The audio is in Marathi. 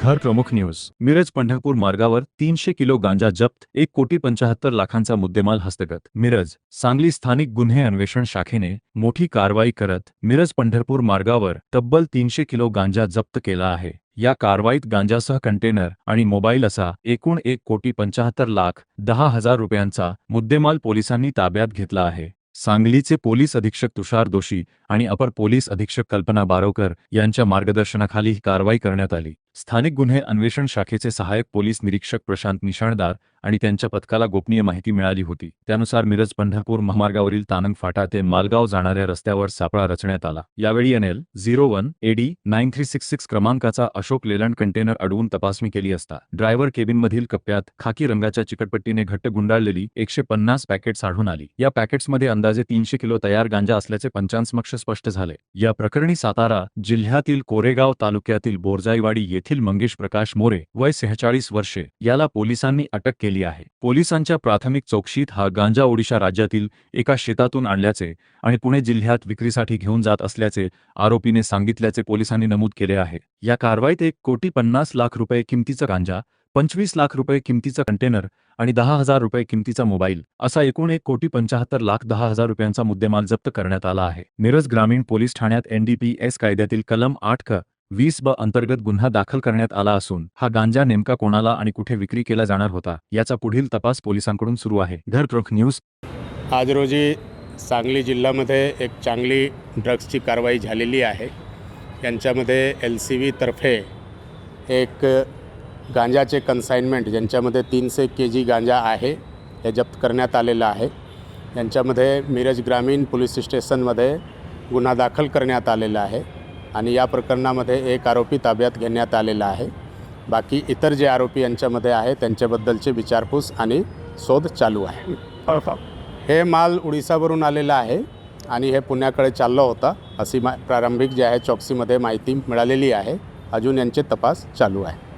घर प्रमुख न्यूज मिरज पंढरपूर मार्गावर 300 किलो गांजा जप्त 1,75,00,000चा मुद्देमाल हस्तगत। मिरज सांगली स्थानिक गुन्हे अन्वेषण शाखेने मोठी कारवाई करत मिरज पंढरपूर मार्गावर तब्बल 300 किलो गांजा जप्त केला आहे। या कारवाईत गांजासह कंटेनर आणि मोबाईल असा एकूण 1,75,10,000 रुपयांचा मुद्देमाल पोलिसांनी ताब्यात घेतला आहे। सांगलीचे पोलीस अधीक्षक तुषार दोशी आणि अपर पोलीस अधीक्षक कल्पना बारोकर यांच्या मार्गदर्शनाखाली ही कारवाई करण्यात आली। स्थानिक गुन्हे अन्वेषण शाखेचे सहाय्यक पोलीस निरीक्षक प्रशांत निशाणदार आणि त्यांच्या पथकाला गोपनीय माहिती मिळाली होती। त्यानुसार मिरज पंढरपूर महामार्गावरील तानंग फाटा ते मालगाव जाणाऱ्या रस्त्यावर सापळा रचण्यात आला। यावेळी NL 01 AD 9366 क्रमांकाचा अशोक लेलंड कंटेनर अडवून तपासणी केली असता ड्रायव्हर केबिनमधील कप्प्यात खाकी रंगाच्या चिकटपट्टीने घट्ट गुंडाळलेली 150 पॅकेट्स आढळून आली। या पॅकेट्समध्ये अंदाजे 300 किलो तयार गांजा असल्याचे पंचांसमक्ष स्पष्ट झाले। या प्रकरणी सातारा जिल्ह्यातील कोरेगाव तालुक्यातील बोरजाईवाडी येथील मंगेश प्रकाश मोरे वय 46 वर्षे याला पोलिसांनी अटक केली आहे। पोलिसांच्या प्राथमिक चौकशीत हा गांजा ओडिशा राज्यातील एका शेतातून आणल्याचे आणि पुणे जिल्ह्यात विक्रीसाठी घेऊन जात असल्याचे आरोपीने सांगितल्याचे पोलिसांनी नमूद केले आहे। या कारवाईत 1,50,00,000 रुपये किमतीचा गांजा, 25 लाख रुपये किमतीचा कंटेनर आणि 10,000 रुपये किमतीचा मोबाईल असा एकूण 1,75,10,000 रुपयांचा मुद्देमाल जप्त करण्यात आला आहे। मिरज ग्रामीण पोलीस ठाण्यात NDPS कायद्यातील कलम 8(क)(20)(ब) अंतर्गत गुन्हा दाखल करण्यात आला असून हा गांजा नेमका कोणाला आणि कुठे विक्री केला जाणार होता याचा पुढील तपास पोलिसांकडून सुरू आहे। घर प्रमुख न्यूज आज रोजी सांगली जिल्ह्यामध्ये एक चांगली ड्रग्सची कारवाई झालेली आहे। यांच्यामध्ये LCV तर्फे एक गांजाचे कन्साइनमेंट ज्यांच्यामध्ये 300 kg गांजा आहे हे जप्त करण्यात आलेलं आहे। यांच्यामध्ये मिरज ग्रामीण पोलीस स्टेशनमध्ये गुन्हा दाखल करण्यात आलेला आहे आणि या प्रकरणामध्ये एक आरोपी ताब्यात घेण्यात आलेला आहे। बाकी इतर जे आरोपी यांच्यामध्ये आहे त्यांच्याबद्दलची विचारपूस आणि शोध चालू आहे। हे माल उडीसावरून आलेला आहे आणि हे पुण्याकडे चालला होता अशी प्रारंभिक जे आहे चौकसीमध्ये माहिती मिळालेली आहे। अजून यांचे तपास चालू आहे।